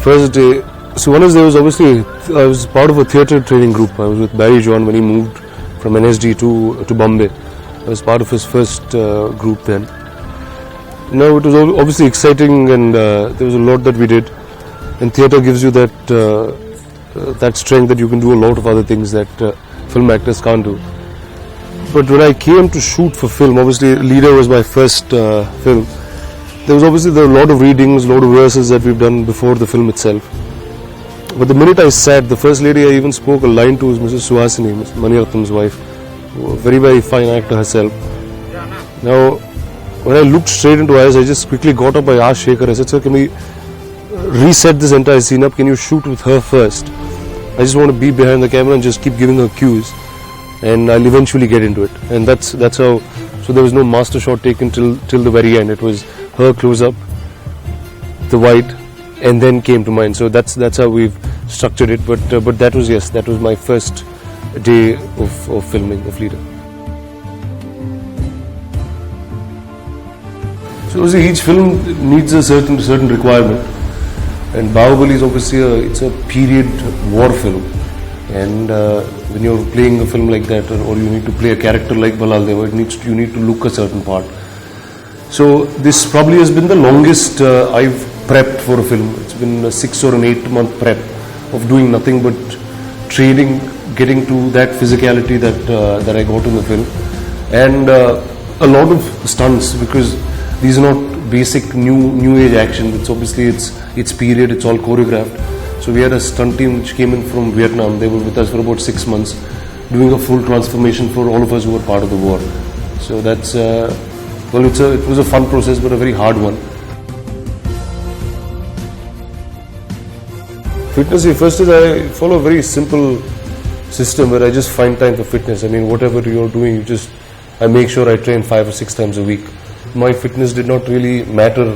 First day, so one is there was obviously, I was part of a theatre training group. I was with Barry John when he moved from NSD to Bombay. I was part of his first group then. Now it was obviously exciting, and there was a lot that we did. And theatre gives you that strength that you can do a lot of other things that film actors can't do. But when I came to shoot for film, obviously Leader was my first film. There was obviously a lot of readings, a lot of rehearsals that we've done before the film itself. But the minute I sat, the first lady I even spoke a line to was Mrs. Suhasini, Ms. Maniratnam's wife, a very, very fine actor herself. Now, when I looked straight into her eyes, I just quickly got up, I asked Shekhar, I said, sir, can we reset this entire scene up? Can you shoot with her first? I just want to be behind the camera and just keep giving her cues, and I'll eventually get into it. And that's how. So there was no master shot taken till the very end. It was her close up, the wide, and then came to mine. So that's how we've structured it. But that was my first day of filming of Leader. So each film needs a certain requirement, and Bahubali is obviously it's a period war film, and when you're playing a film like that, or you need to play a character like Ballala, you need to look a certain part. So this probably has been the longest I've prepped for a film. It's been a 6 or an 8 month prep of doing nothing but training, getting to that physicality that I got in the film, and a lot of stunts, because these are not basic new age action. It's obviously it's period. It's all choreographed. So we had a stunt team which came in from Vietnam. They were with us for about 6 months, doing a full transformation for all of us who were part of the war. So that's it was a fun process, but a very hard one. Fitness, first is I follow a very simple system where I just find time for fitness. I mean, whatever you're doing, I make sure I train 5 or 6 times a week. My fitness did not really matter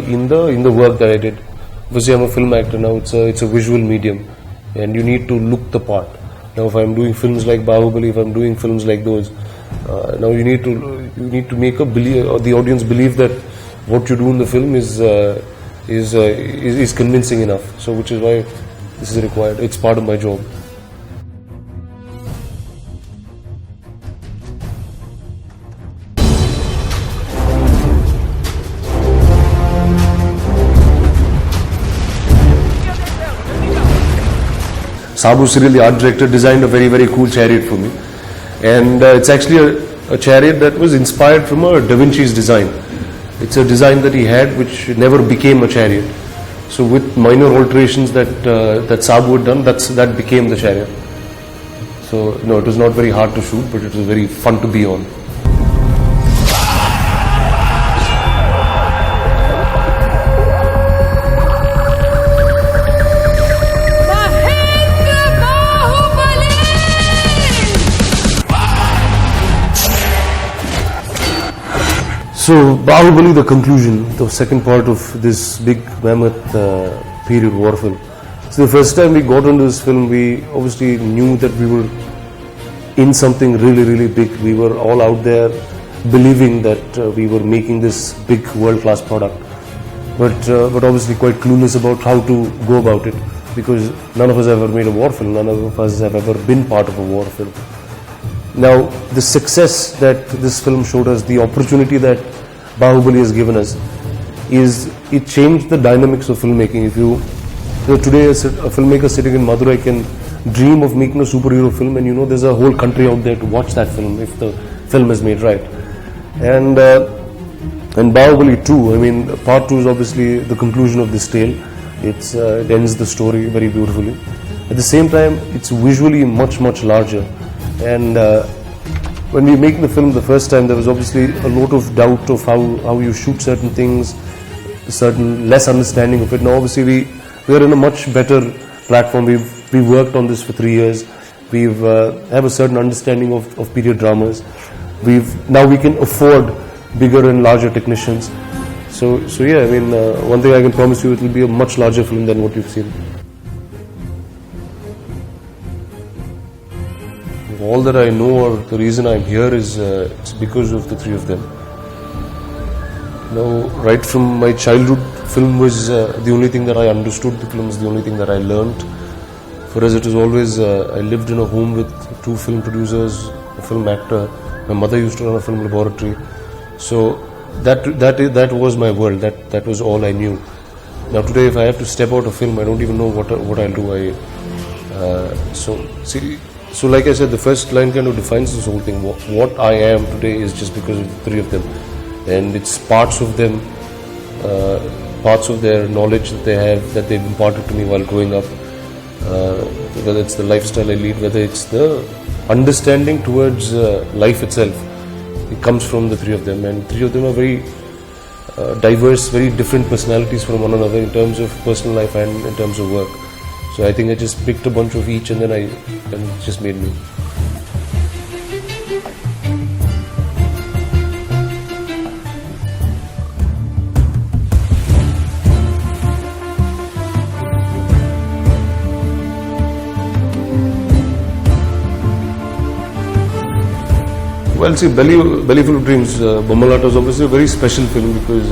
in the work that I did. Obviously, I'm a film actor now. It's a visual medium, and you need to look the part. Now, if I'm doing films like Bahubali, if I'm doing films like those, now you need to make the audience believe that what you do in the film is convincing enough. So, which is why this is required. It's part of my job. Sabu Cyril, the art director, designed a very, very cool chariot for me. And it's actually a chariot that was inspired from a Da Vinci's design. It's a design that he had which never became a chariot. So with minor alterations that Sabu had done, that became the chariot. So it was not very hard to shoot, but it was very fun to be on. So Bahubali, the conclusion, the second part of this big mammoth period war film. So the first time we got into this film, we obviously knew that we were in something really, really big. We were all out there believing that we were making this big world-class product, but obviously quite clueless about how to go about it, because none of us have ever made a war film. None of us have ever been part of a war film. Now, the success that this film showed us, the opportunity that Bahubali has given us, it changed the dynamics of filmmaking. If you today a filmmaker sitting in Madurai can dream of making a superhero film, and there's a whole country out there to watch that film if the film is made right. And Bahubali 2, I mean, part 2 is obviously the conclusion of this tale. It ends the story very beautifully. At the same time, it's visually much, much larger. And when we make the film the first time, there was obviously a lot of doubt of how you shoot certain things, certain less understanding of it. Now obviously we are in a much better platform. We've worked on this for 3 years. We've have a certain understanding of period dramas. Now we can afford bigger and larger technicians. So yeah, I mean, one thing I can promise you, it will be a much larger film than what you've seen. All that I know, or the reason I'm here, is it's because of the three of them. Now, right from my childhood, film was the only thing that I understood. The film was the only thing that I learnt. For us, it was always, I lived in a home with 2 film producers, a film actor. My mother used to run a film laboratory. So that was my world. That was all I knew. Now today, if I have to step out of film, I don't even know what I'll do. So like I said, the first line kind of defines this whole thing. What I am today is just because of the 3 of them, and it's parts of them, parts of their knowledge that they have, that they've imparted to me while growing up. Whether it's the lifestyle I lead, whether it's the understanding towards life itself, it comes from the 3 of them, and 3 of them are very diverse, very different personalities from one another in terms of personal life and in terms of work. So I think I just picked a bunch of each, and then it just made me. Well, see, Bellyful of Dreams, Ballala was obviously a very special film because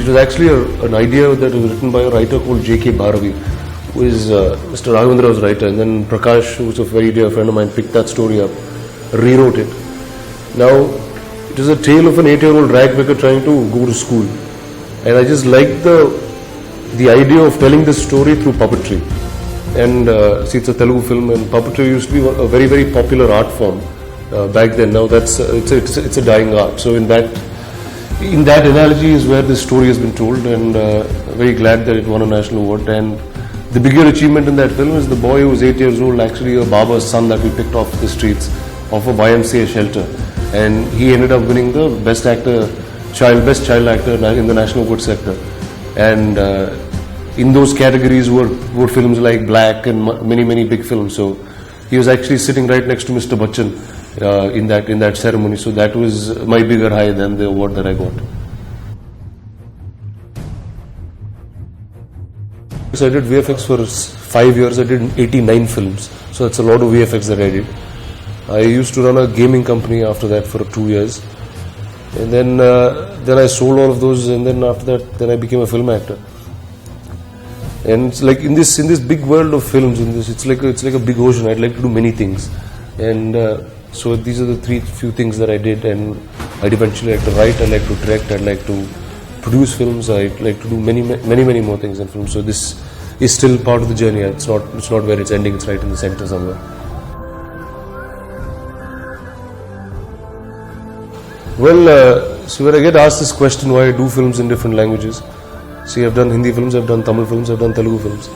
it was actually an idea that was written by a writer called J.K. Bharavi, who is Mr. Raghavendra's writer, and then Prakash, who was a very dear friend of mine, picked that story up, rewrote it. Now, it is a tale of an 8-year-old ragpicker trying to go to school, and I just liked the idea of telling this story through puppetry. And see, it's a Telugu film, and puppetry used to be a very, very popular art form back then. Now it's a dying art. So in that analogy is where this story has been told, and very glad that it won a national award. And the bigger achievement in that film is the boy who was 8 years old, actually a barber's son that we picked off the streets of a YMCA shelter, and he ended up winning the best child actor in the national award sector. And in those categories were films like Black and many big films. So he was actually sitting right next to Mr. Bacchan in that ceremony. So that was my bigger high than the award that I got. So I did VFX for 5 years. I did 89 films. So that's a lot of VFX that I did. I used to run a gaming company after that for 2 years, and then I sold all of those, and then after that, then I became a film actor. And it's like in this big world of films, it's like a big ocean. I'd like to do many things, and so these are the few things that I did. And I'd eventually like to write, I'd like to direct, I'd like to produce films, I'd like to do many more things in films. So this is still part of the journey. It's not where it's ending. It's right in the center somewhere. Well, so when I get asked this question, why I do films in different languages. See, I've done Hindi films, I've done Tamil films, I've done Telugu films.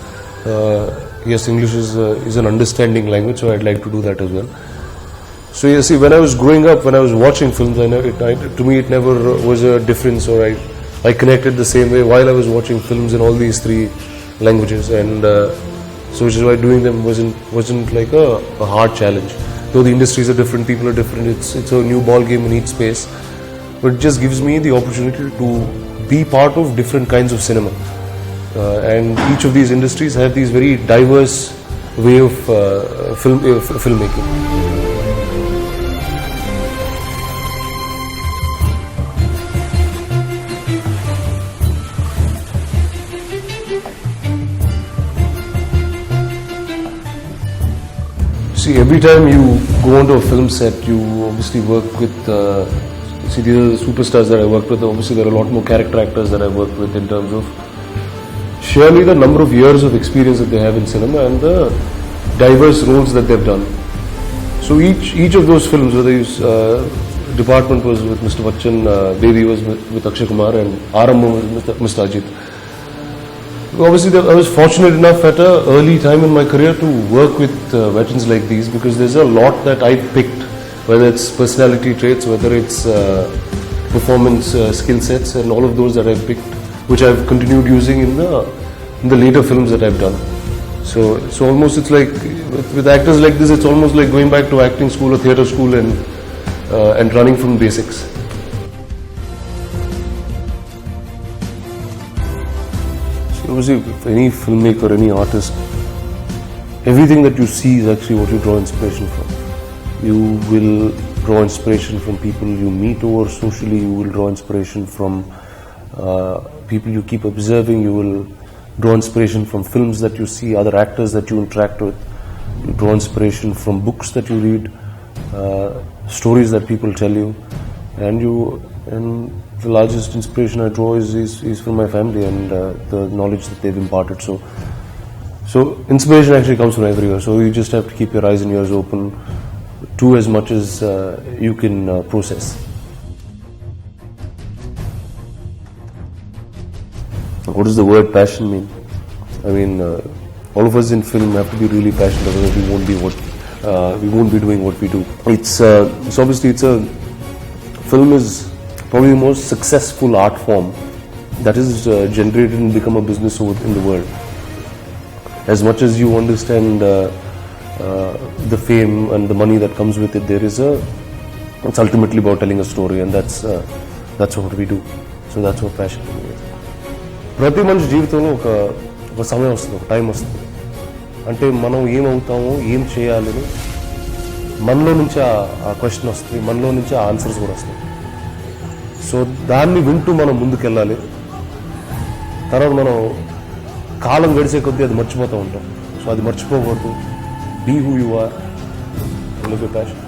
Yes, English is an understanding language, so I'd like to do that as well. So you see, when I was growing up, when I was watching films, to me it never was a difference, or I connected the same way while I was watching films in all these 3 languages, and so which is why doing them wasn't like a hard challenge. Though the industries are different, people are different, it's a new ball game in each space, but it just gives me the opportunity to be part of different kinds of cinema, and each of these industries have these very diverse way of filmmaking. See, every time you go onto a film set, you obviously work with, these are the superstars that I worked with. Obviously, there are a lot more character actors that I worked with in terms of surely the number of years of experience that they have in cinema and the diverse roles that they've done. So each of those films, whether Department was with Mr. Bacchan, Baby was with Akshay Kumar, and Arambam was with Mr. Ajith. Obviously, I was fortunate enough at an early time in my career to work with veterans like these, because there's a lot that I picked, whether it's personality traits, whether it's performance skill sets, and all of those that I picked, which I've continued using in the later films that I've done. So almost it's like with actors like this, it's almost like going back to acting school or theatre school and running from basics. Obviously, if any filmmaker, any artist, everything that you see is actually what you draw inspiration from. You will draw inspiration from people you meet over socially, you will draw inspiration from people you keep observing, you will draw inspiration from films that you see, other actors that you interact with, you draw inspiration from books that you read, stories that people tell you, and the largest inspiration I draw is from my family and the knowledge that they've imparted. So inspiration actually comes from everywhere. So you just have to keep your eyes and ears open to as much as you can process. What does the word passion mean? I mean, all of us in film have to be really passionate, otherwise we won't be doing what we do. Film is probably the most successful art form that is generated and become a business in the world. As much as you understand the fame and the money that comes with it, it's ultimately about telling a story, and that's what we do. So that's what passion is. ప్రతి మనిషి జీవితంలో ఒక సమయం వస్తుంది, ఒక time వస్తుంది. అంటే మనం ఏమవుతామో, ఏం చేయాలని మనలో నుంచి ఆ క్వశ్చన్ వస్తుంది, మనలో నుంచి ఆ ఆన్సర్స్ కూడా వస్తాయి. సో దాన్ని వింటూ మనం ముందుకెళ్ళాలి. తర్వాత మనం కాలం గడిచే కొద్దీ అది మర్చిపోతూ ఉంటాం. సో అది మర్చిపోకూడదు. Be who you are, live your passion.